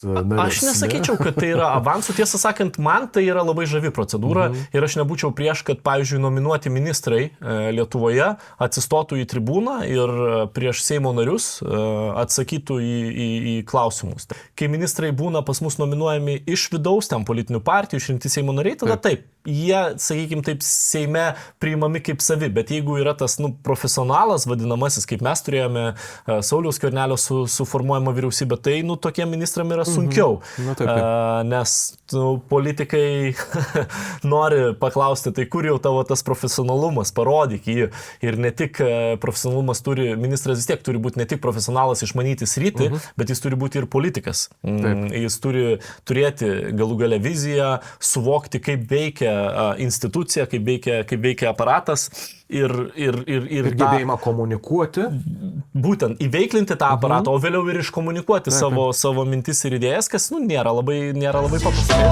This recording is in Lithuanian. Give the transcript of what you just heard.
narės. Aš nesakyčiau, kad tai yra avansų. Tiesą sakant, man tai yra labai žavi procedūra ir aš nebūčiau prieš, kad, pavyzdžiui, nominuoti ministrai Lietuvoje atsistotų į tribūną ir prieš Seimo narius atsakytų į klausimus. Kai ministrai būna pas mus nominuojami iš vidaus, ten politinių partijų, išrinkti Seimo nariai, tada taip. Jie, sakykime, taip Seime priimami kaip savi, bet jeigu yra tas profesionalas vadinamasis, kaip mes turėjome Sauliaus Skvernelio suformuojama vyriausybė, tai tokiem ministram yra sunkiau, nes politikai nori paklausti, tai kur jau tavo tas profesionalumas, parodyk jį. Ir ne tik profesionalumas ministras vis tiek turi būti ne tik profesionalas išmanyti sritį, bet jis turi būti ir politikas. Jis turi turėti galų gale viziją, suvokti, kaip veikia institucija, kaip veikia aparatas ir gebėjimą komunikuoti. Būtent įveiklinti tą aparatą, o vėliau ir iškomunikuoti savo mintis ir idėjas, kas nėra labai paprasta.